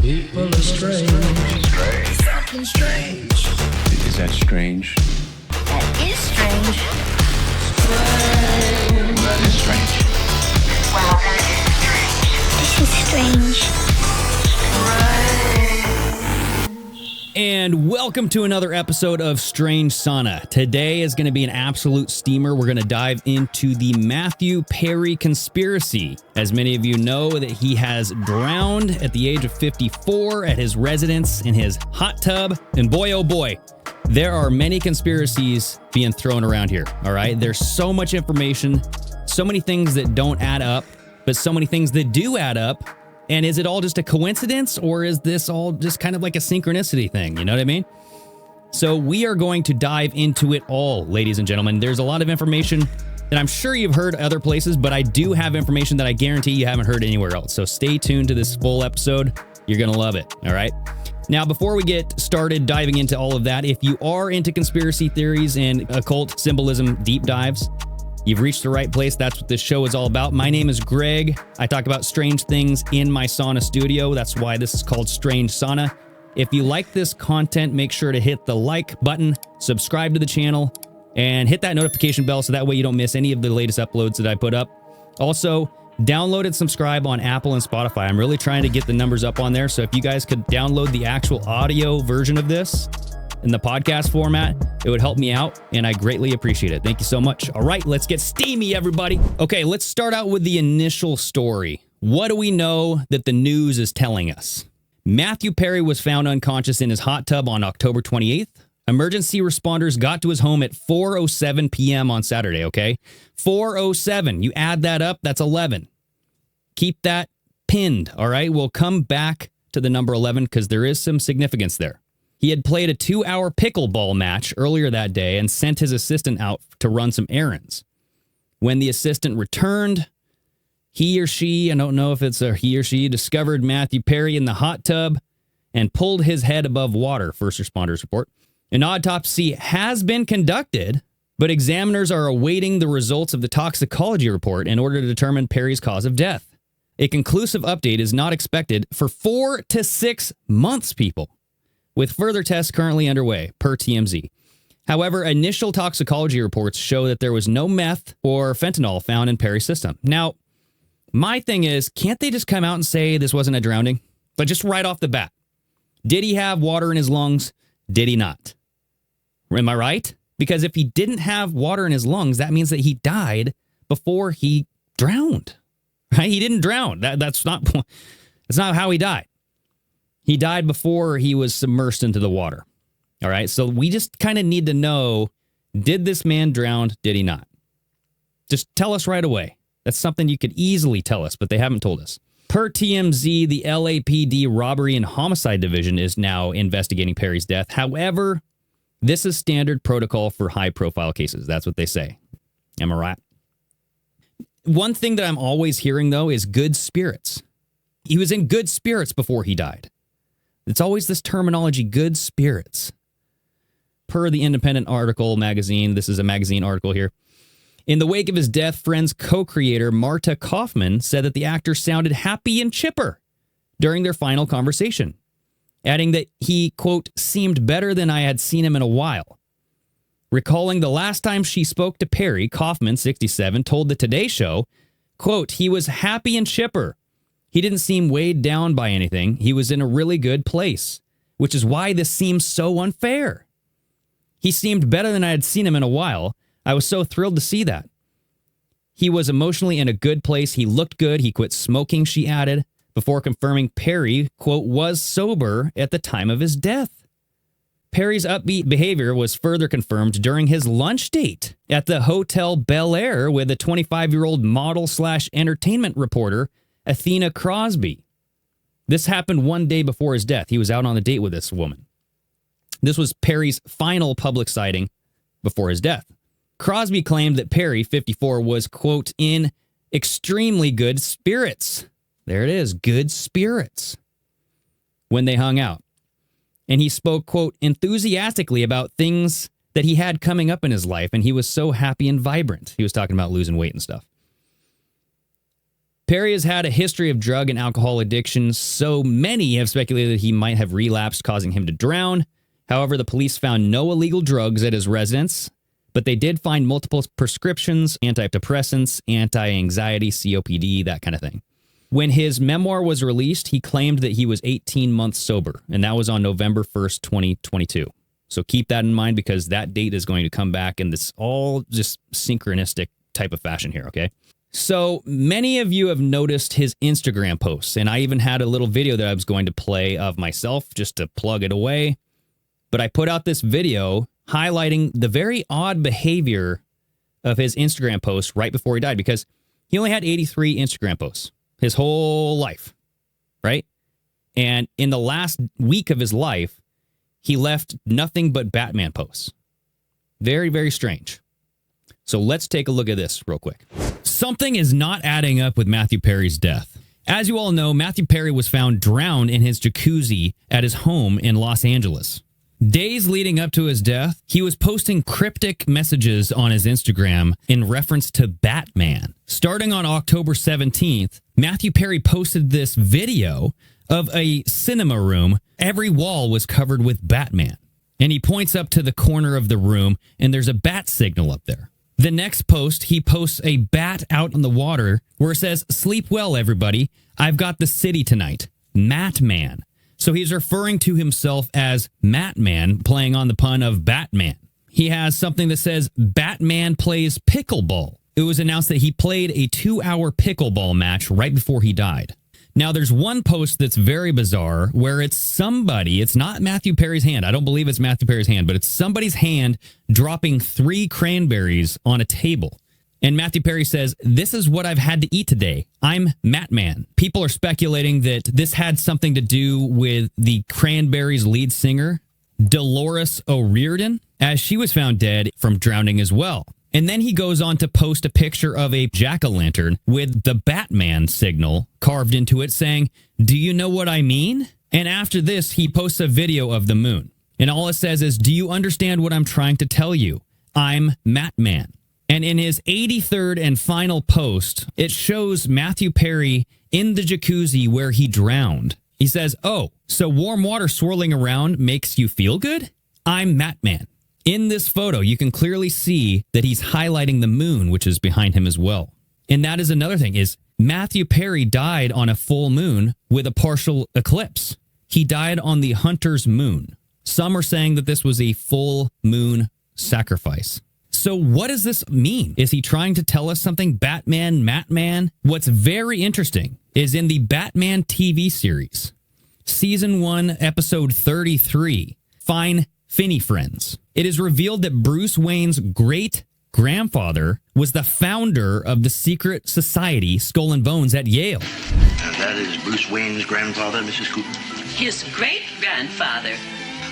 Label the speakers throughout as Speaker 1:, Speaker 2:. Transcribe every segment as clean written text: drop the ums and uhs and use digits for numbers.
Speaker 1: People are strange. Something strange.
Speaker 2: Is that strange?
Speaker 3: That is strange.
Speaker 1: Strange.
Speaker 2: That is strange.
Speaker 3: Well, that is strange. This is strange.
Speaker 4: And welcome to another episode of Strange Sauna. Today is going to be an absolute steamer. We're going to dive into the Matthew Perry conspiracy. As many of you know, that he has drowned at the age of 54 at his residence in his hot tub. And boy, oh boy, there are many conspiracies being thrown around here. All right. There's so much information, so many things that don't add up, but so many things that do add up. And is it all just a coincidence, or is this all just kind of like a synchronicity thing? You know what I mean? So we are going to dive into it all, ladies and gentlemen. There's a lot of information that I'm sure you've heard other places, but I do have information that I guarantee you haven't heard anywhere else. So stay tuned to this full episode. You're going to love it. All right. Now, before we get started diving into all of that, if you are into conspiracy theories and occult symbolism deep dives, you've reached the right place. That's what this show is all about. My name is Greg. I talk about strange things in my sauna studio. That's why this is called Strange Sauna. If you like this content, make sure to hit the like button, subscribe to the channel, and hit that notification bell so that way you don't miss any of the latest uploads that I put up. Also, download and subscribe on Apple and Spotify. I'm really trying to get the numbers up on there, so if you guys could download the actual audio version of this in the podcast format, it would help me out, and I greatly appreciate it. Thank you so much. All right, let's get steamy, everybody. Okay, let's start out with the initial story. What do we know that the news is telling us? Matthew Perry was found unconscious in his hot tub on October 28th. Emergency responders got to his home at 4:07 p.m. on Saturday, okay? 4:07. You add that up, that's 11. Keep that pinned, all right? We'll come back to the number 11 because there is some significance there. He had played a 2-hour pickleball match earlier that day and sent his assistant out to run some errands. When the assistant returned, he or she, I don't know if it's a he or she, discovered Matthew Perry in the hot tub and pulled his head above water, first responders report. An autopsy has been conducted, but examiners are awaiting the results of the toxicology report in order to determine Perry's cause of death. A conclusive update is not expected for 4 to 6 months, people, with further tests currently underway, per TMZ. However, initial toxicology reports show that there was no meth or fentanyl found in Perry's system. Now, my thing is, can't they just come out and say this wasn't a drowning? But just right off the bat, did he have water in his lungs? Did he not? Am I right? Because if he didn't have water in his lungs, that means that he died before he drowned. Right? He didn't drown. That's not how he died. He died before he was submersed into the water. All right, so we just kind of need to know, did this man drown? Did he not? Just tell us right away. That's something you could easily tell us, but they haven't told us. Per TMZ, the LAPD Robbery and Homicide Division is now investigating Perry's death. However, this is standard protocol for high-profile cases. That's what they say. Am I right? One thing that I'm always hearing, though, is good spirits. He was in good spirits before he died. It's always this terminology, good spirits. Per the Independent article magazine, this is a magazine article here. In the wake of his death, Friends co-creator Marta Kaufman said that the actor sounded happy and chipper during their final conversation, adding that he, quote, seemed better than I had seen him in a while. Recalling the last time she spoke to Perry, Kaufman, 67, told the Today Show, quote, he was happy and chipper. He didn't seem weighed down by anything. He was in a really good place, which is why this seems so unfair. He seemed better than I had seen him in a while. I was so thrilled to see that. He was emotionally in a good place. He looked good. He quit smoking, she added, before confirming Perry, quote, was sober at the time of his death. Perry's upbeat behavior was further confirmed during his lunch date at the Hotel Bel Air with a 25-year-old model/entertainment reporter, Athena Crosby. This happened one day before his death. He was out on a date with this woman. This was Perry's final public sighting before his death. Crosby claimed that Perry, 54, was, quote, in extremely good spirits. There it is, good spirits, when they hung out. And he spoke, quote, enthusiastically about things that he had coming up in his life, and he was so happy and vibrant. He was talking about losing weight and stuff. Perry has had a history of drug and alcohol addiction, so many have speculated that he might have relapsed, causing him to drown. However, the police found no illegal drugs at his residence, but they did find multiple prescriptions, antidepressants, anti-anxiety, COPD, that kind of thing. When his memoir was released, he claimed that he was 18 months sober, and that was on November 1st, 2022. So keep that in mind because that date is going to come back in this all just synchronistic type of fashion here, okay? So many of you have noticed his Instagram posts, and I even had a little video that I was going to play of myself just to plug it away. But I put out this video highlighting the very odd behavior of his Instagram posts right before he died because he only had 83 Instagram posts his whole life, right? And in the last week of his life, he left nothing but Batman posts. Very, very strange. So let's take a look at this real quick. Something is not adding up with Matthew Perry's death. As you all know, Matthew Perry was found drowned in his jacuzzi at his home in Los Angeles. Days leading up to his death, he was posting cryptic messages on his Instagram in reference to Batman. Starting on October 17th, Matthew Perry posted this video of a cinema room. Every wall was covered with Batman. And he points up to the corner of the room, and there's a bat signal up there. The next post, he posts a bat out on the water where it says, "Sleep well, everybody. I've got the city tonight. Matman." So he's referring to himself as Matman, playing on the pun of Batman. He has something that says, "Batman plays pickleball." It was announced that he played a 2-hour pickleball match right before he died. Now, there's one post that's very bizarre where it's somebody, it's not Matthew Perry's hand. I don't believe it's Matthew Perry's hand, but it's somebody's hand dropping 3 cranberries on a table. And Matthew Perry says, "This is what I've had to eat today. I'm Matman." People are speculating that this had something to do with the Cranberries' lead singer, Dolores O'Riordan, as she was found dead from drowning as well. And then he goes on to post a picture of a jack-o'-lantern with the Batman signal carved into it saying, "Do you know what I mean?" And after this, he posts a video of the moon. And all it says is, "Do you understand what I'm trying to tell you? I'm Matman." And in his 83rd and final post, it shows Matthew Perry in the jacuzzi where he drowned. He says, "Oh, so warm water swirling around makes you feel good? I'm Matman." In this photo, you can clearly see that he's highlighting the moon, which is behind him as well. And that is another thing, is Matthew Perry died on a full moon with a partial eclipse. He died on the hunter's moon. Some are saying that this was a full moon sacrifice. So what does this mean? Is he trying to tell us something? Batman, Matman? What's very interesting is in the Batman TV series, Season 1, Episode 33, Fine Finney Friends, it is revealed that Bruce Wayne's great-grandfather was the founder of the secret society Skull and Bones at Yale.
Speaker 5: And that is Bruce Wayne's grandfather, Mrs. Cooper?
Speaker 6: His great-grandfather.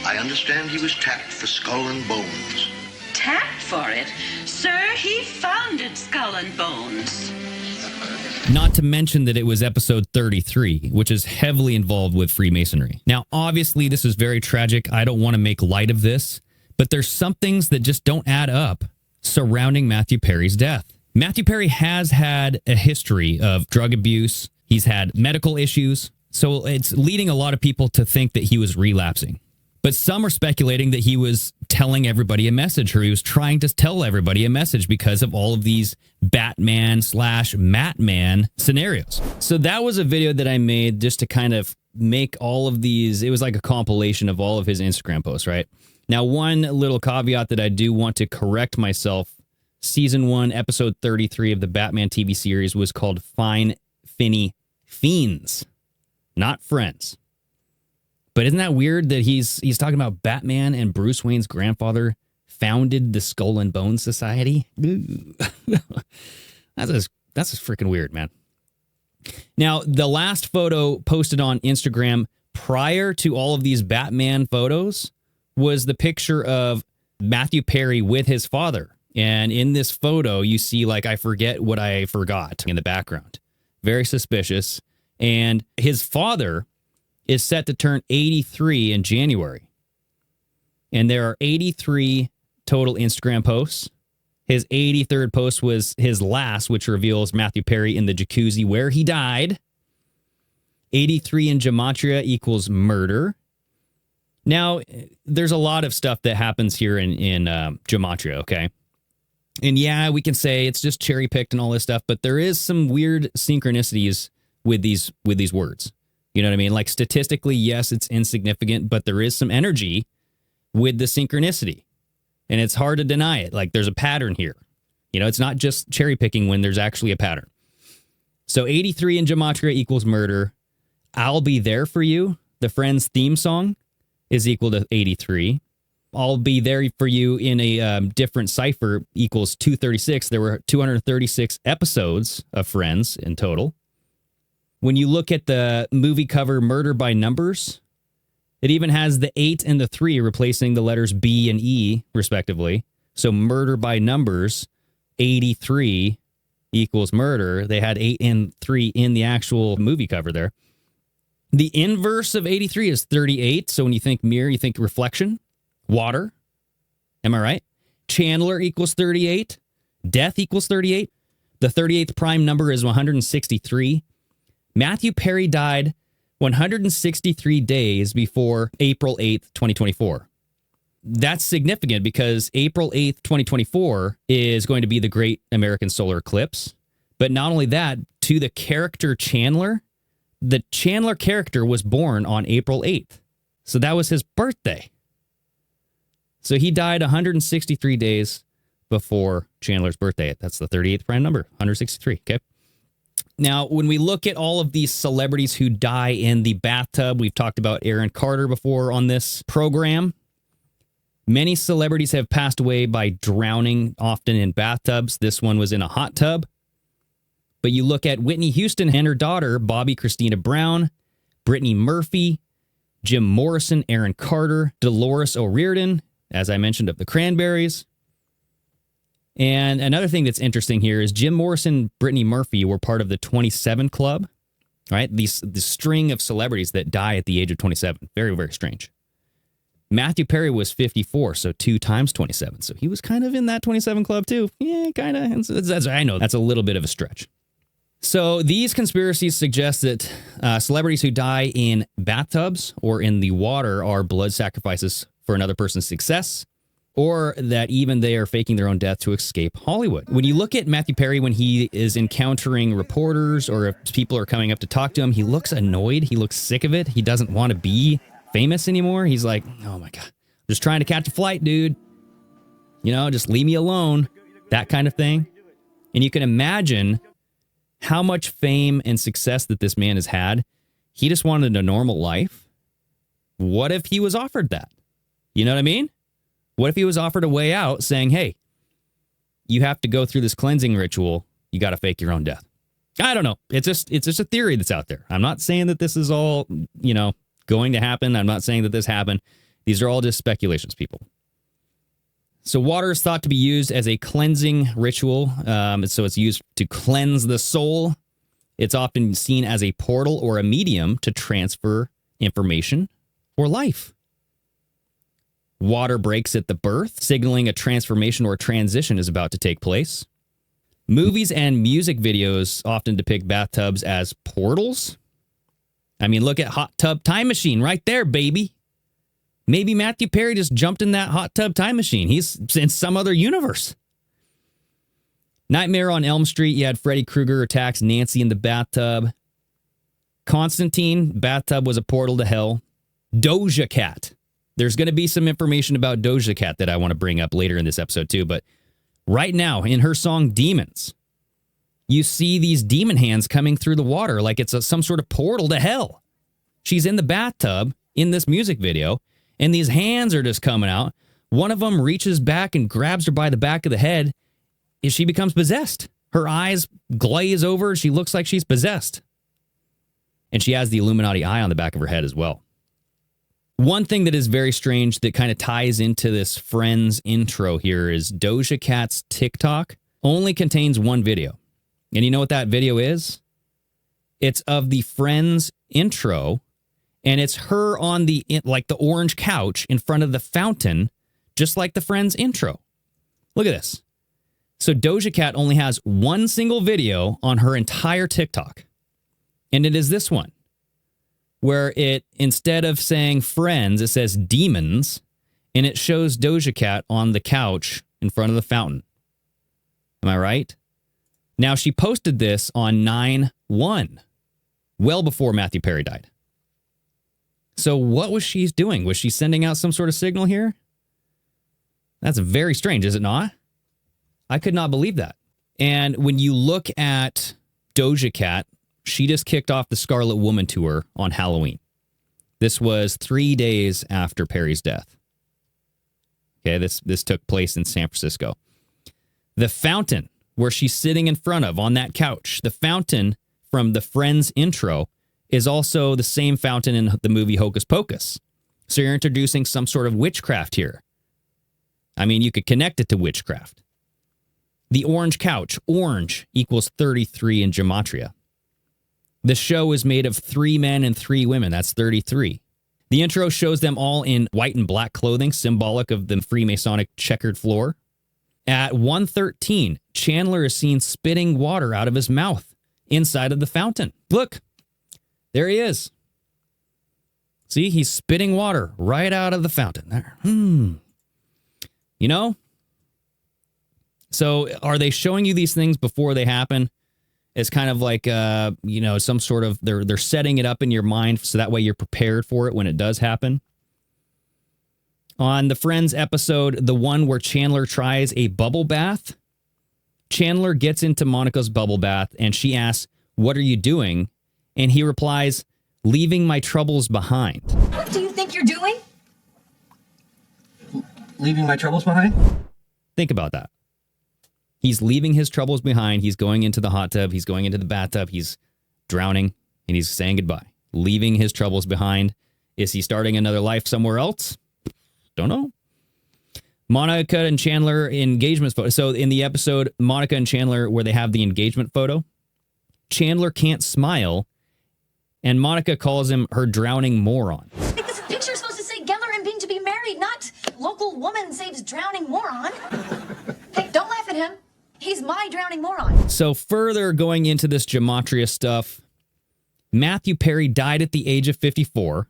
Speaker 5: I understand he was tapped for Skull and Bones.
Speaker 6: Tapped for it? Sir, he founded Skull and Bones.
Speaker 4: Not to mention that it was episode 33, which is heavily involved with Freemasonry. Now, obviously, this is very tragic. I don't want to make light of this, but there's some things that just don't add up surrounding Matthew Perry's death. Matthew Perry has had a history of drug abuse. He's had medical issues. So it's leading a lot of people to think that he was relapsing. But some are speculating that he was telling everybody a message, or he was trying to tell everybody a message because of all of these Batman/Matman scenarios. So that was a video that I made just to kind of make all of these. It was like a compilation of all of his Instagram posts, right? Now, one little caveat that I do want to correct myself. Season 1, Episode 33 of the Batman TV series was called Fine Finney Fiends, not Friends. But isn't that weird that he's talking about Batman and Bruce Wayne's grandfather founded the Skull and Bones Society? That's just freaking weird, man. Now, the last photo posted on Instagram prior to all of these Batman photos was the picture of Matthew Perry with his father. And in this photo, you see, like, I forget what I forgot in the background. Very suspicious. And his father is set to turn 83 in January. And there are 83 total Instagram posts. His 83rd post was his last, which reveals Matthew Perry in the jacuzzi where he died. 83 in Gematria equals murder. Now, there's a lot of stuff that happens here in Gematria, okay? And yeah, we can say it's just cherry-picked and all this stuff, but there is some weird synchronicities with these words. You know what I mean? Like statistically, yes, it's insignificant, but there is some energy with the synchronicity. And it's hard to deny it. Like there's a pattern here. You know, it's not just cherry-picking when there's actually a pattern. So 83 in Gematria equals murder. I'll Be There For You, the Friends theme song, is equal to 83. I'll Be There For You in a different cipher equals 236. There were 236 episodes of Friends in total. When you look at the movie cover Murder by Numbers, it even has the 8 and the 3 replacing the letters B and E, respectively. So Murder by Numbers, 83 equals murder. They had 8 and 3 in the actual movie cover there. The inverse of 83 is 38. So when you think mirror, you think reflection, water. Am I right? Chandler equals 38. Death equals 38. The 38th prime number is 163. Matthew Perry died 163 days before April 8th, 2024. That's significant because April 8th, 2024 is going to be the Great American Solar Eclipse. But not only that, to the character Chandler, the Chandler character was born on April 8th. So that was his birthday. So he died 163 days before Chandler's birthday. That's the 38th prime number, 163, okay? Now, when we look at all of these celebrities who die in the bathtub, we've talked about Aaron Carter before on this program. Many celebrities have passed away by drowning, often in bathtubs. This one was in a hot tub. But you look at Whitney Houston and her daughter, Bobby Christina Brown, Brittany Murphy, Jim Morrison, Aaron Carter, Dolores O'Riordan, as I mentioned, of the Cranberries. And another thing that's interesting here is Jim Morrison, Brittany Murphy were part of the 27 Club, right? The string of celebrities that die at the age of 27. Very, very strange. Matthew Perry was 54, so 2 times 27. So he was kind of in that 27 Club too. Yeah, kind of. I know that's a little bit of a stretch. So these conspiracies suggest that celebrities who die in bathtubs or in the water are blood sacrifices for another person's success, or that even they are faking their own death to escape Hollywood. When you look at Matthew Perry when he is encountering reporters or if people are coming up to talk to him, he looks annoyed. He looks sick of it. He doesn't want to be famous anymore. He's like, oh my God, I'm just trying to catch a flight, dude. You know, just leave me alone. That kind of thing. And you can imagine how much fame and success that this man has had. He just wanted a normal life. What if he was offered that? You know what I mean? What if he was offered a way out saying, hey, you have to go through this cleansing ritual. You got to fake your own death. I don't know. It's just a theory that's out there. I'm not saying that this is all, going to happen. I'm not saying that this happened. These are all just speculations, people. So water is thought to be used as a cleansing ritual. So it's used to cleanse the soul. It's often seen as a portal or a medium to transfer information or life. Water breaks at the birth, signaling a transformation or transition is about to take place. Movies and music videos often depict bathtubs as portals. I mean, look at Hot Tub Time Machine right there, baby. Maybe Matthew Perry just jumped in that hot tub time machine. He's in some other universe. Nightmare on Elm Street, you had Freddy Krueger attacks Nancy in the bathtub. Constantine, bathtub was a portal to hell. Doja Cat. There's going to be some information about Doja Cat that I want to bring up later in this episode too. But right now, in her song Demons, you see these demon hands coming through the water like it's some sort of portal to hell. She's in the bathtub in this music video, and these hands are just coming out. One of them reaches back and grabs her by the back of the head, and she becomes possessed. Her eyes glaze over. She looks like she's possessed. And she has the Illuminati eye on the back of her head as well. One thing that is very strange that kind of ties into this Friends intro here is Doja Cat's TikTok only contains one video. And you know what that video is? It's of the Friends intro, and it's her on the orange couch in front of the fountain, just like the Friends intro. Look at this. So Doja Cat only has one single video on her entire TikTok. And it is this one, where it, instead of saying friends, it says demons, and it shows Doja Cat on the couch in front of the fountain. Am I right? Now, she posted this on 9/1, well before Matthew Perry died. So what was she doing? Was she sending out some sort of signal here? That's very strange, is it not? I could not believe that. And when you look at Doja Cat, she just kicked off the Scarlet Woman tour on Halloween. This was 3 days after Perry's death. Okay, this took place in San Francisco. The fountain where she's sitting in front of on that couch, the fountain from the Friends intro is also the same fountain in the movie Hocus Pocus. So you're introducing some sort of witchcraft here. I mean, you could connect it to witchcraft. The orange couch, orange equals 33 in Gematria. The show is made of 3 men and 3 women. That's 33. The intro shows them all in white and black clothing, symbolic of the Freemasonic checkered floor. At 1:13, Chandler is seen spitting water out of his mouth inside of the fountain. Look, there he is. See, he's spitting water right out of the fountain there. You know? So are they showing you these things before they happen? It's kind of like, some sort of, they're setting it up in your mind so that way you're prepared for it when it does happen. On the Friends episode, the one where Chandler tries a bubble bath, Chandler gets into Monica's bubble bath and she asks, "What are you doing?" And he replies, "Leaving my troubles behind."
Speaker 7: What do you think you're doing?
Speaker 8: Leaving my troubles behind?
Speaker 4: Think about that. He's leaving his troubles behind. He's going into the hot tub. He's going into the bathtub. He's drowning and he's saying goodbye. Leaving his troubles behind. Is he starting another life somewhere else? Don't know. Monica and Chandler engagement photo. So in the episode, Monica and Chandler, where they have the engagement photo, Chandler can't smile and Monica calls him her drowning moron.
Speaker 7: Because the picture's supposed to say Geller and Bing to be married, not local woman saves drowning moron. Hey, don't laugh at him. He's my drowning moron.
Speaker 4: So further going into this Gematria stuff, Matthew Perry died at the age of 54.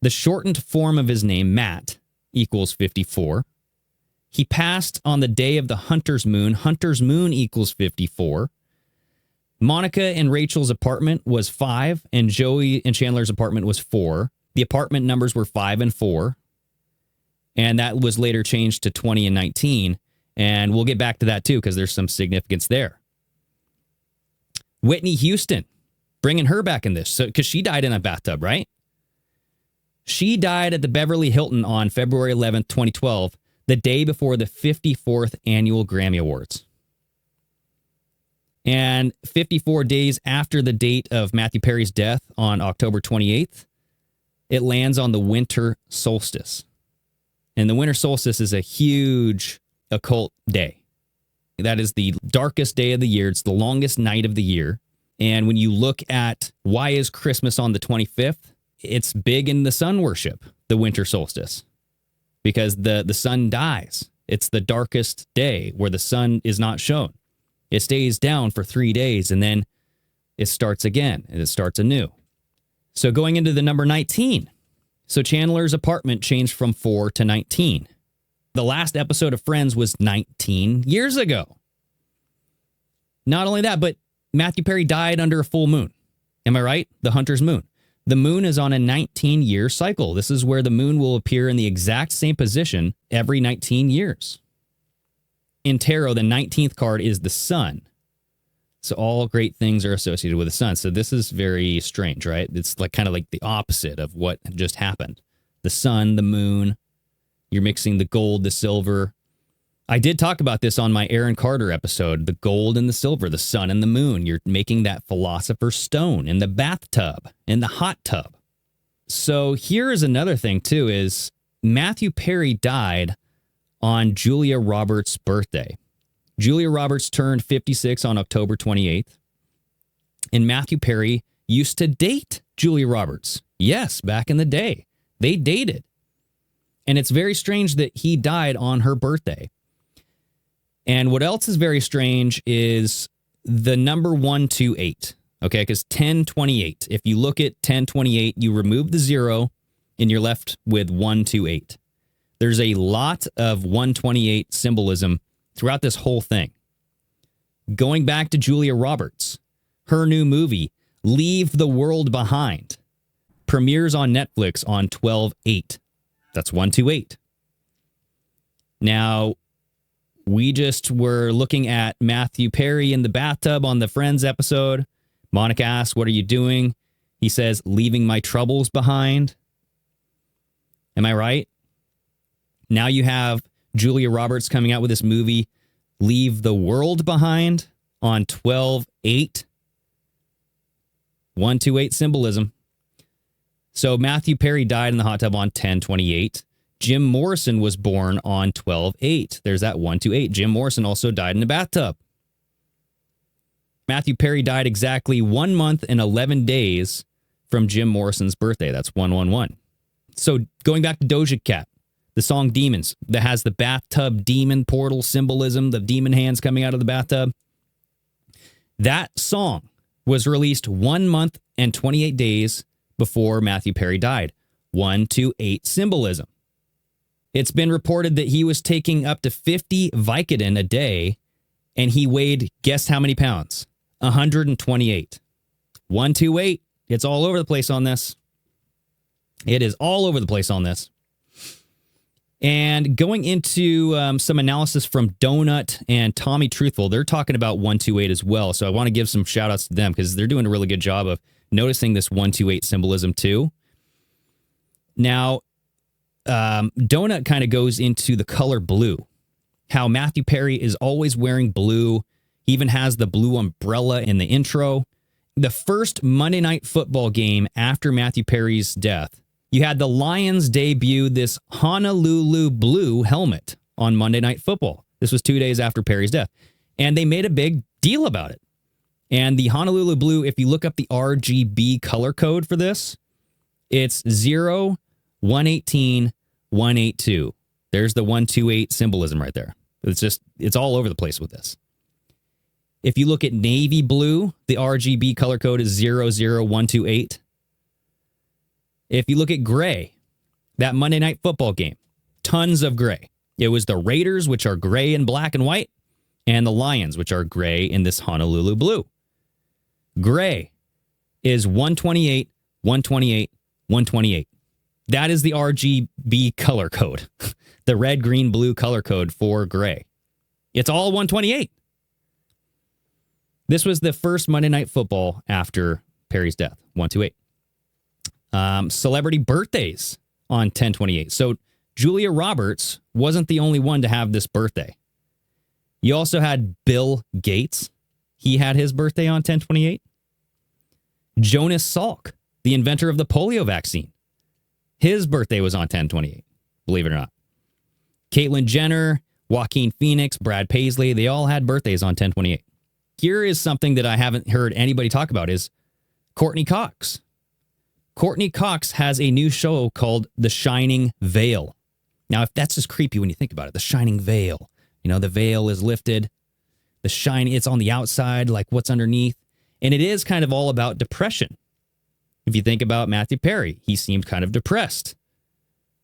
Speaker 4: The shortened form of his name, Matt, equals 54. He passed on the day of the Hunter's Moon. Hunter's Moon equals 54. Monica and Rachel's apartment was 5, and Joey and Chandler's apartment was 4. The apartment numbers were 5 and 4, and that was later changed to 20 and 19, and we'll get back to that too because there's some significance there. Whitney Houston, bringing her back in this, so because she died in a bathtub, right? She died at the Beverly Hilton on February 11th, 2012, the day before the 54th annual Grammy Awards. And 54 days after the date of Matthew Perry's death on October 28th, it lands on the winter solstice. And the winter solstice is a huge occult day. That is the darkest day of the year. It's the longest night of the year. And when you look at why is Christmas on the 25th, it's big in the sun worship, the winter solstice, because the sun dies. It's the darkest day where the sun is not shown. It stays down for 3 days and then it starts again and it starts anew. So going into the number 19. So Chandler's apartment changed from 4 to 19. The last episode of Friends was 19 years ago. Not only that, but Matthew Perry died under a full moon. Am I right? The Hunter's Moon. The moon is on a 19-year cycle. This is where the moon will appear in the exact same position every 19 years. In tarot, the 19th card is the sun. So all great things are associated with the sun. So this is very strange, right? It's like kind of like the opposite of what just happened. The sun, the moon, you're mixing the gold, the silver. I did talk about this on my Aaron Carter episode, the gold and the silver, the sun and the moon. You're making that philosopher's stone in the bathtub, in the hot tub. So here is another thing too, is Matthew Perry died on Julia Roberts' birthday. Julia Roberts turned 56 on October 28th. And Matthew Perry used to date Julia Roberts. Yes, back in the day. They dated. And it's very strange that he died on her birthday. And what else is very strange is the number 128. Okay, because 1028. If you look at 1028, you remove the 0 and you're left with 128. There's a lot of 128 symbolism throughout this whole thing. Going back to Julia Roberts, her new movie, Leave the World Behind, premieres on Netflix on 12/8. That's 128. Now, we just were looking at Matthew Perry in the bathtub on the Friends episode. Monica asks, "What are you doing?" He says, "Leaving my troubles behind." Am I right? Now you have Julia Roberts coming out with this movie, Leave the World Behind, on 12/8. 128 symbolism. So Matthew Perry died in the hot tub on 10/28. Jim Morrison was born on 12/8. There's that 128. Jim Morrison also died in the bathtub. Matthew Perry died exactly 1 month and 11 days from Jim Morrison's birthday. That's 111. So going back to Doja Cat, the song Demons, that has the bathtub demon portal symbolism, the demon hands coming out of the bathtub. That song was released 1 month and 28 days before Matthew Perry died. 128 symbolism. It's been reported that he was taking up to 50 Vicodin a day, and he weighed, guess how many pounds? 128. 128. It's all over the place on this. It is all over the place on this. And going into some analysis from Donut and Tommy Truthful, they're talking about 128 as well. So I want to give some shout outs to them because they're doing a really good job of noticing this 128 symbolism too. Now, Donut kind of goes into the color blue, how Matthew Perry is always wearing blue. He even has the blue umbrella in the intro. The first Monday Night Football game after Matthew Perry's death, you had the Lions debut this Honolulu blue helmet on Monday Night Football. This was 2 days after Perry's death. And they made a big deal about it. And the Honolulu blue, if you look up the RGB color code for this, it's 0, 118, 182. There's the 128 symbolism right there. It's all over the place with this. If you look at navy blue, the RGB color code is 00128. If you look at gray, that Monday Night Football game, tons of gray. It was the Raiders, which are gray and black and white, and the Lions, which are gray in this Honolulu blue. Gray is 128, 128, 128. That is the RGB color code, the red, green, blue color code for gray. It's all 128. This was the first Monday Night Football after Perry's death, 128. Celebrity birthdays on 10/28. So Julia Roberts wasn't the only one to have this birthday. You also had Bill Gates. He had his birthday on 10/28. Jonas Salk, the inventor of the polio vaccine. His birthday was on 10/28, believe it or not. Caitlyn Jenner, Joaquin Phoenix, Brad Paisley, they all had birthdays on 10/28. Here is something that I haven't heard anybody talk about is Courtney Cox. Courtney Cox has a new show called The Shining Veil. Now, if that's just creepy when you think about it, The Shining Veil. You know, the veil is lifted. It's on the outside, like what's underneath. And it is kind of all about depression. If you think about Matthew Perry, he seemed kind of depressed.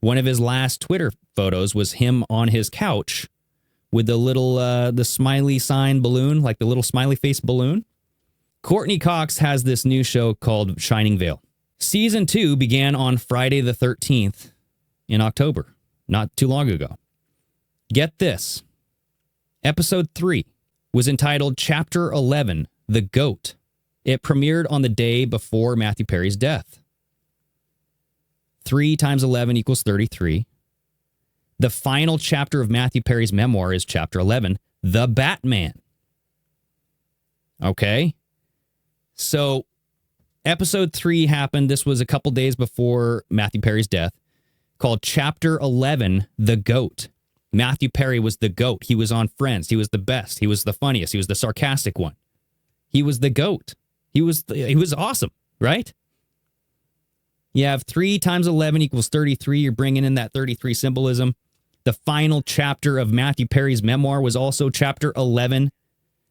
Speaker 4: One of his last Twitter photos was him on his couch with the little, the smiley sign balloon, like the little smiley face balloon. Courtney Cox has this new show called Shining Veil. Season 2 began on Friday the 13th in October, not too long ago. Get this. Episode 3 was entitled Chapter 11, The Goat. It premiered on the day before Matthew Perry's death. 3 times 11 equals 33. The final chapter of Matthew Perry's memoir is Chapter 11, The Batman. Okay. So episode 3 happened. This was a couple days before Matthew Perry's death, called Chapter 11, The Goat. Matthew Perry was the goat. He was on Friends. He was the best. He was the funniest. He was the sarcastic one. He was the goat. He was awesome, right? You have 3 times 11 equals 33. You're bringing in that 33 symbolism. The final chapter of Matthew Perry's memoir was also chapter 11,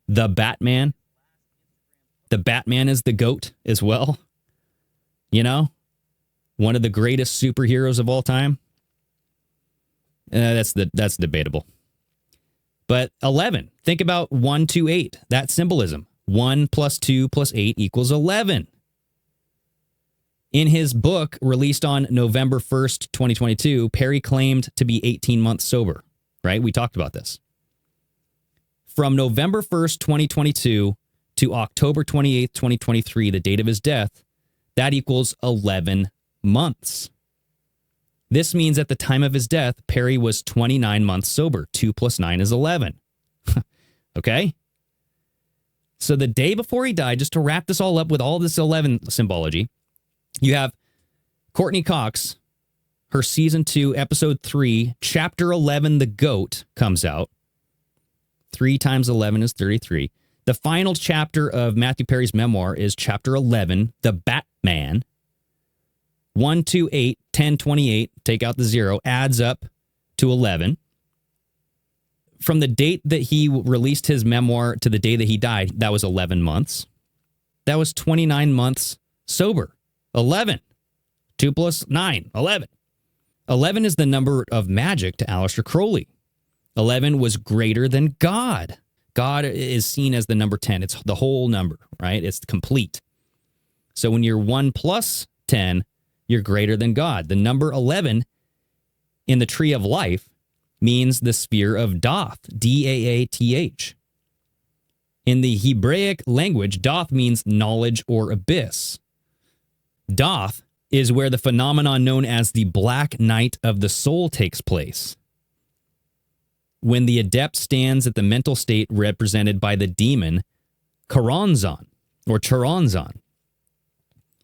Speaker 4: The Batman. The Batman is the GOAT as well. You know, one of the greatest superheroes of all time. That's debatable. But 11, think about 1 to 8, that symbolism. 1 plus 2 plus 8 equals 11. In his book, released on November 1st, 2022, Perry claimed to be 18 months sober, right? We talked about this. From November 1st, 2022 to October 28th, 2023, the date of his death, that equals 11 months. This means at the time of his death, Perry was 29 months sober. 2 plus 9 is 11. Okay? So the day before he died, just to wrap this all up with all this 11 symbology, you have Courtney Cox, her season 2, episode 3, chapter 11, The GOAT, comes out. 3 times 11 is 33. The final chapter of Matthew Perry's memoir is chapter 11, The Batman. 1, 2, 8, 10, 28, take out the 0, adds up to 11. From the date that he released his memoir to the day that he died, that was 11 months. That was 29 months sober. 11. 2 plus 9, 11. 11 is the number of magic to Aleister Crowley. 11 was greater than God. God is seen as the number 10. It's the whole number, right? It's complete. So when you're 1 plus 10, you're greater than God. The number 11 in the tree of life means the sphere of Doth, D-A-A-T-H. In the Hebraic language, Doth means knowledge or abyss. Doth is where the phenomenon known as the black night of the soul takes place. When the adept stands at the mental state represented by the demon Choronzon or Choronzon.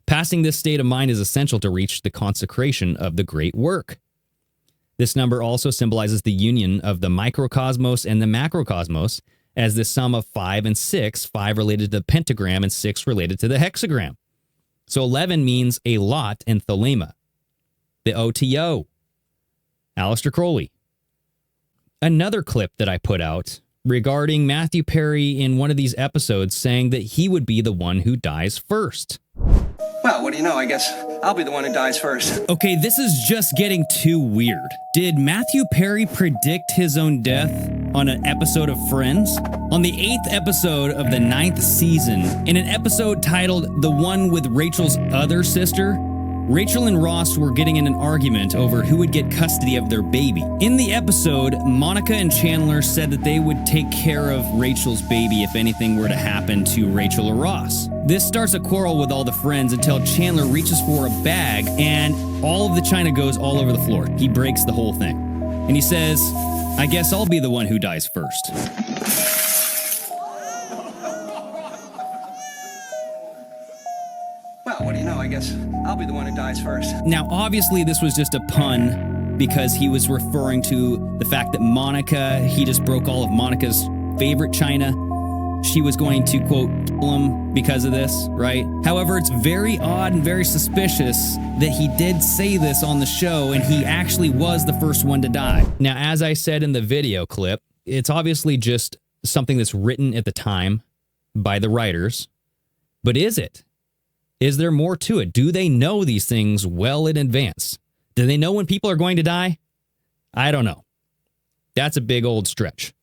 Speaker 4: Passing this state of mind is essential to reach the consecration of the great work. This number also symbolizes the union of the microcosmos and the macrocosmos as the sum of 5 and 6, 5 related to the pentagram and 6 related to the hexagram. So 11 means a lot in thelema. The OTO. Aleister Crowley. Another clip that I put out regarding Matthew Perry in one of these episodes saying that he would be the one who dies first.
Speaker 8: Well, what do you know? I guess I'll be the one who dies first.
Speaker 4: Okay, this is just getting too weird. Did Matthew Perry predict his own death on an episode of Friends? On the 8th episode of the 9th season, in an episode titled The One with Rachel's Other Sister, Rachel and Ross were getting in an argument over who would get custody of their baby. In the episode, Monica and Chandler said that they would take care of Rachel's baby if anything were to happen to Rachel or Ross. This starts a quarrel with all the friends until Chandler reaches for a bag and all of the china goes all over the floor. He breaks the whole thing. And he says, I guess I'll be the one who dies first.
Speaker 8: Well, what do you know? I guess I'll be the one who dies first.
Speaker 4: Now, obviously, this was just a pun because he was referring to the fact that Monica, he just broke all of Monica's favorite china. She was going to, quote, kill him because of this, right? However, it's very odd and very suspicious that he did say this on the show and he actually was the first one to die. Now, as I said in the video clip, it's obviously just something that's written at the time by the writers. But is it? Is there more to it? Do they know these things well in advance? Do they know when people are going to die? I don't know. That's a big old stretch.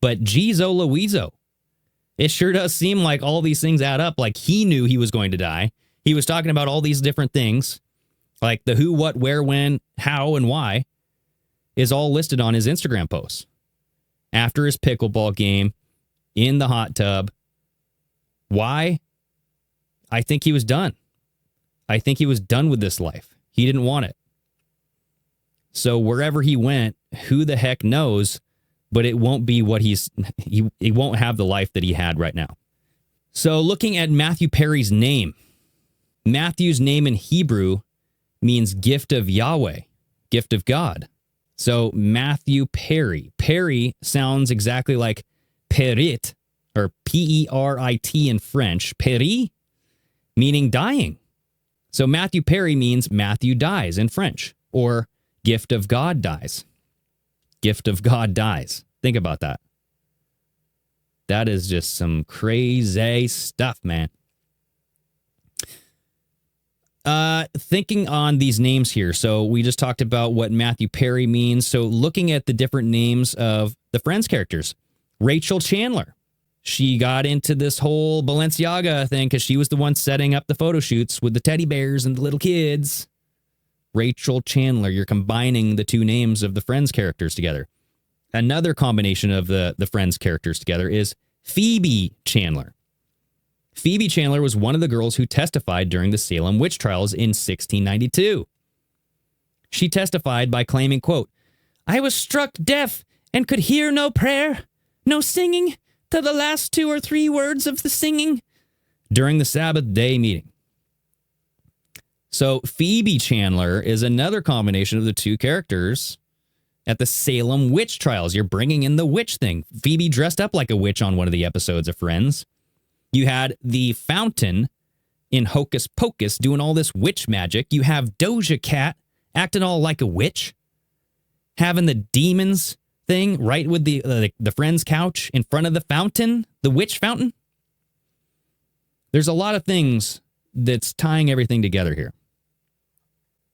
Speaker 4: But geez, oh Louiso. It sure does seem like all these things add up. Like he knew he was going to die. He was talking about all these different things. Like the who, what, where, when, how, and why is all listed on his Instagram posts. After his pickleball game, in the hot tub. Why? I think he was done. I think he was done with this life. He didn't want it. So wherever he went, who the heck knows, but it won't be what he won't have the life that he had right now. So looking at Matthew Perry's name, Matthew's name in Hebrew means gift of Yahweh, gift of God. So Matthew Perry. Perry sounds exactly like perit, or P-E-R-I-T in French. Péri, meaning dying. So Matthew Perry means Matthew dies in French, or gift of God dies. gift of God dies. Think about that. That is just some crazy stuff, man. Thinking on these names here. So we just talked about what Matthew Perry means. So looking at the different names of the Friends characters. Rachel Chandler. She got into this whole Balenciaga thing because she was the one setting up the photo shoots with the teddy bears and the little kids. Rachel Chandler. You're combining the two names of the Friends characters together. Another combination of the Friends characters together is Phoebe Chandler. Phoebe Chandler was one of the girls who testified during the Salem witch trials in 1692. She testified by claiming, quote, "I was struck deaf and could hear no prayer, no singing, to the last 2 or 3 words of the singing during the Sabbath day meeting." So Phoebe Chandler is another combination of the two characters at the Salem witch trials. You're bringing in the witch thing. Phoebe dressed up like a witch on one of the episodes of Friends. You had the Fountain in Hocus Pocus doing all this witch magic. You have Doja Cat acting all like a witch, having the demons thing right with the Friends couch in front of the fountain, the witch fountain. There's a lot of things that's tying everything together here.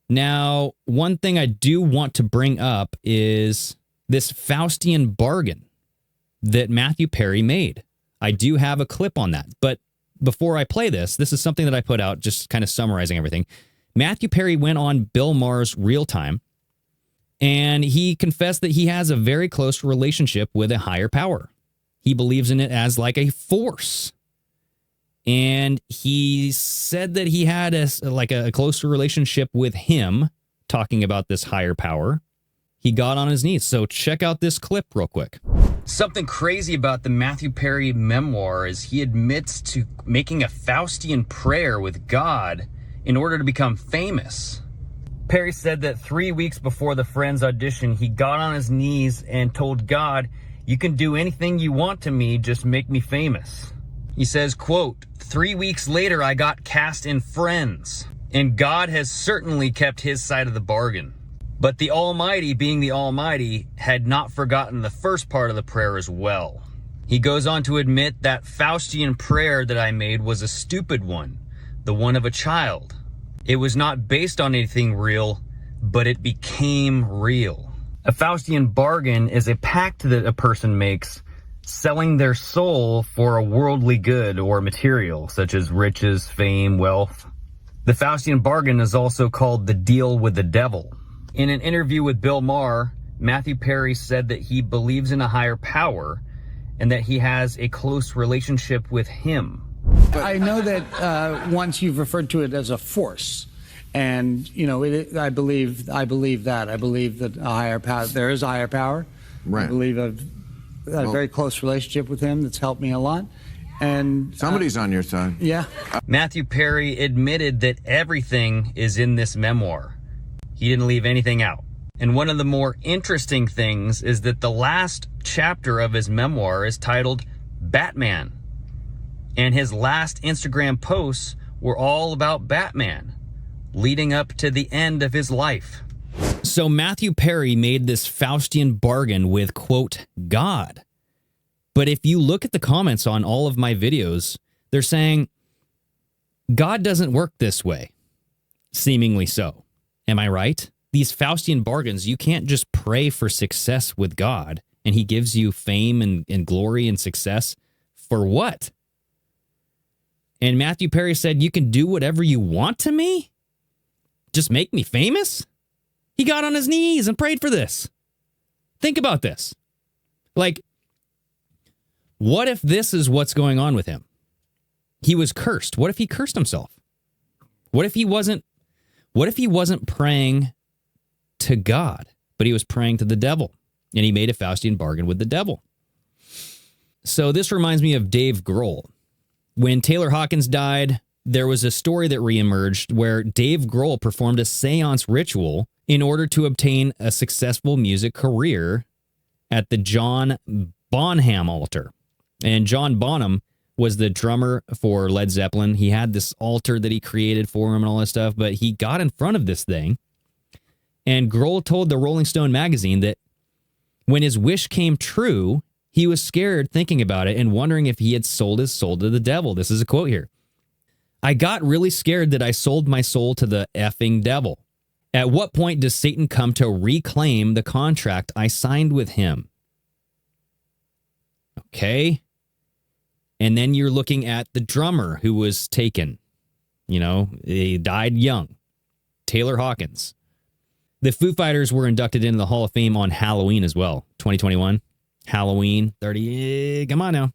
Speaker 4: Now, one thing I do want to bring up is this Faustian bargain that Matthew Perry made. I do have a clip on that. But before I play this, this is something that I put out, just kind of summarizing everything. Matthew Perry went on Bill Maher's Real Time, and he confessed that he has a very close relationship with a higher power. He believes in it as like a force. And he said that he had a closer relationship with him, talking about this higher power. He got on his knees. So check out this clip real quick. Something crazy about the Matthew Perry memoir is he admits to making a Faustian prayer with God in order to become famous. Perry said that 3 weeks before the Friends audition, he got on his knees and told God, "You can do anything you want to me, just make me famous." He says, quote, "3 weeks later, I got cast in Friends, and God has certainly kept his side of the bargain. But the Almighty, being the Almighty, had not forgotten the first part of the prayer as well." He goes on to admit that Faustian prayer that I made was a stupid one, the one of a child. It was not based on anything real, but it became real. A Faustian bargain is a pact that a person makes, selling their soul for a worldly good or material, such as riches, fame, wealth. The Faustian bargain is also called the deal with the devil. In an interview with Bill Maher, Matthew Perry said that he believes in a higher power and that he has a close relationship with him.
Speaker 9: I know that once you've referred to it as a force, and I believe that. I believe that a higher power. There is a higher power. Right. I believe I've had a very close relationship with him that's helped me a lot. And
Speaker 10: somebody's on your side.
Speaker 9: Yeah.
Speaker 4: Matthew Perry admitted that everything is in this memoir. He didn't leave anything out. And one of the more interesting things is that the last chapter of his memoir is titled Batman. And his last Instagram posts were all about Batman, leading up to the end of his life. So Matthew Perry made this Faustian bargain with, quote, God. But if you look at the comments on all of my videos, they're saying, God doesn't work this way. Seemingly so. Am I right? These Faustian bargains, you can't just pray for success with God and he gives you fame and glory and success for what? And Matthew Perry said, you can do whatever you want to me? Just make me famous? He got on his knees and prayed for this. Think about this. Like, what if this is what's going on with him? He was cursed. What if he cursed himself? What if he wasn't praying to God, but he was praying to the devil, and he made a Faustian bargain with the devil? So this reminds me of Dave Grohl. When Taylor Hawkins died, there was a story that reemerged where Dave Grohl performed a seance ritual in order to obtain a successful music career at the John Bonham altar. And John Bonham was the drummer for Led Zeppelin. He had this altar that he created for him and all this stuff, but he got in front of this thing. And Grohl told the Rolling Stone magazine that When his wish came true, he was scared thinking about it and wondering if he had sold his soul to the devil. This is a quote here. I got really scared that I sold my soul to the effing devil. At what point does Satan come to reclaim the contract I signed with him? Okay. And then you're looking at the drummer who was taken. You know, he died young. Taylor Hawkins. The Foo Fighters were inducted into the Hall of Fame on Halloween as well. 2021. Halloween. 30. Come on now.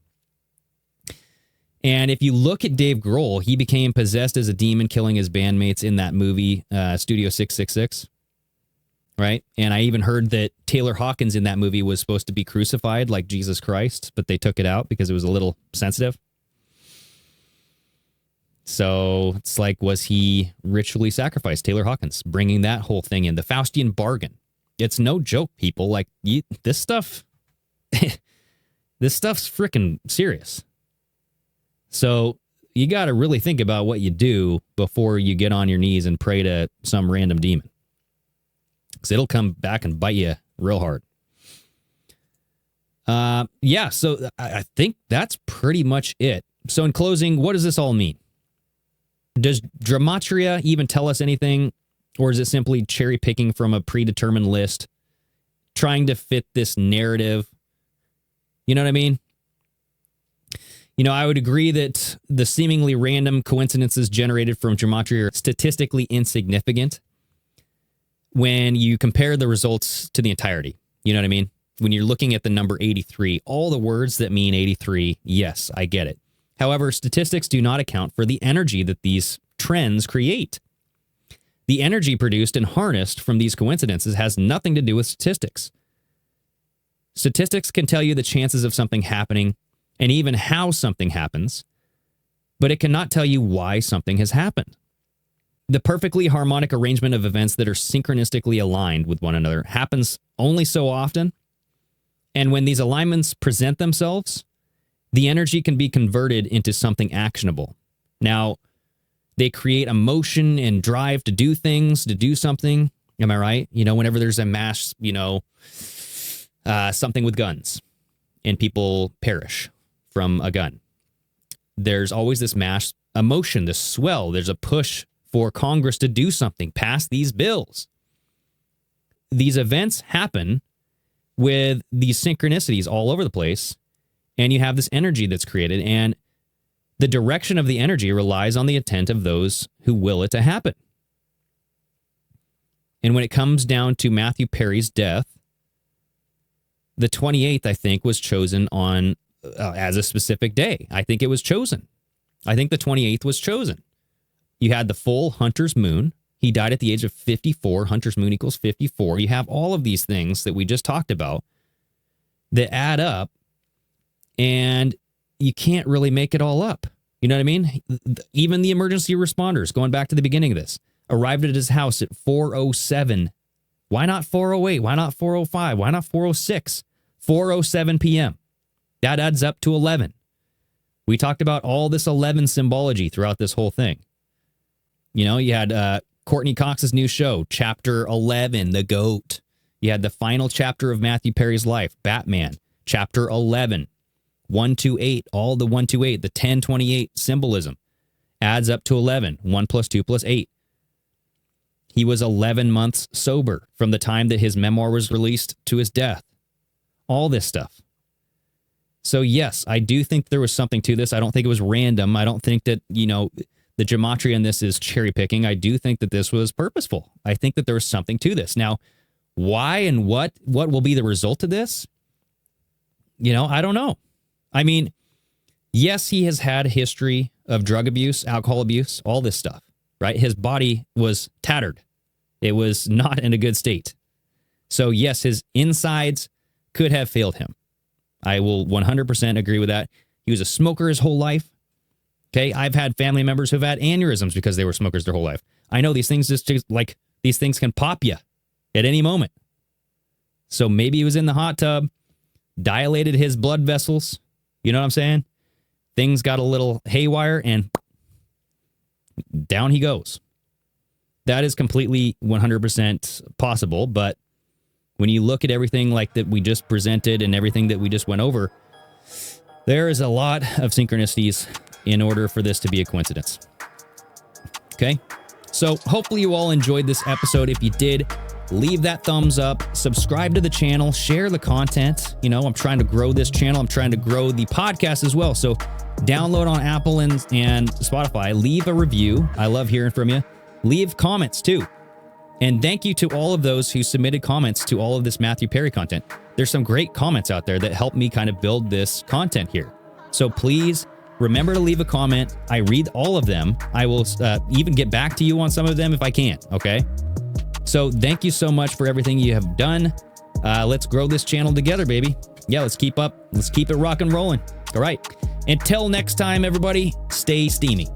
Speaker 4: And if you look at Dave Grohl, he became possessed as a demon, killing his bandmates in that movie, Studio 666. Right? And I even heard that Taylor Hawkins in that movie was supposed to be crucified like Jesus Christ, but they took it out because it was a little sensitive. So it's like, was he ritually sacrificed? Taylor Hawkins, bringing that whole thing in. The Faustian bargain. It's no joke, people. Like, this stuff, this stuff's freaking serious. So you got to really think about what you do before you get on your knees and pray to some random demon. Because it'll come back and bite you real hard. Yeah, so I think that's pretty much it. So in closing, what does this all mean? Does Gematria even tell us anything? Or is it simply cherry picking from a predetermined list, trying to fit this narrative? You know what I mean? You know, I would agree that the seemingly random coincidences generated from Gematria are statistically insignificant when you compare the results to the entirety. You know what I mean? When you're looking at the number 83, all the words that mean 83, yes, I get it. However, statistics do not account for the energy that these trends create. The energy produced and harnessed from these coincidences has nothing to do with statistics. Statistics can tell you the chances of something happening and even how something happens, but it cannot tell you why something has happened. The perfectly harmonic arrangement of events that are synchronistically aligned with one another happens only so often, and when these alignments present themselves, the energy can be converted into something actionable. Now, they create emotion and drive to do things, to do something. Am I right? You know, whenever there's a mass, you know, something with guns and people perish from a gun, there's always this mass emotion, this swell. There's a push for Congress to do something, pass these bills. These events happen with these synchronicities all over the place, and you have this energy that's created, and the direction of the energy relies on the intent of those who will it to happen. And when it comes down to Matthew Perry's death, the 28th, I think, was chosen on as a specific day. I think it was chosen. I think the 28th was chosen. You had the full Hunter's Moon. He died at the age of 54. Hunter's Moon equals 54. You have all of these things that we just talked about that add up, and you can't really make it all up. You know what I mean? Even the emergency responders, going back to the beginning of this, arrived at his house at 4:07. Why not 4:08? Why not 4:05? Why not 4:06? 4:07 p.m. That adds up to 11. We talked about all this 11 symbology throughout this whole thing. You know, you had Courtney Cox's new show, Chapter 11, The Goat. You had the final chapter of Matthew Perry's life, Batman, Chapter 11, 128, all the 128, the 1028 symbolism adds up to 11, 1 + 2 + 8. He was 11 months sober from the time that his memoir was released to his death. All this stuff. So yes, I do think there was something to this. I don't think it was random. I don't think that, you know, the gematria in this is cherry picking. I do think that this was purposeful. I think that there was something to this. Now, why and what will be the result of this? You know, I don't know. I mean, yes, he has had a history of drug abuse, alcohol abuse, all this stuff, right? His body was tattered. It was not in a good state. So yes, his insides could have failed him. I will 100% agree with that. He was a smoker his whole life. Okay, I've had family members who've had aneurysms because they were smokers their whole life. I know these things just like these things can pop you at any moment. So maybe he was in the hot tub, dilated his blood vessels. You know what I'm saying? Things got a little haywire and down he goes. That is completely 100% possible, but When you look at everything like that we just presented and everything that we just went over, there is a lot of synchronicities in order for this to be a coincidence. Okay? So hopefully you all enjoyed this episode. If you did, leave that thumbs up, subscribe to the channel, share the content. You know, I'm trying to grow this channel. I'm trying to grow the podcast as well. So download on Apple and Spotify. Leave a review. I love hearing from you. Leave comments too. And thank you to all of those who submitted comments to all of this Matthew Perry content. There's some great comments out there that help me kind of build this content here. So please remember to leave a comment. I read all of them. I will even get back to you on some of them if I can, okay? So thank you so much for everything you have done. Let's grow this channel together, baby. Yeah, let's keep up. Let's keep it rock and rolling. All right. Until next time, everybody, stay steamy.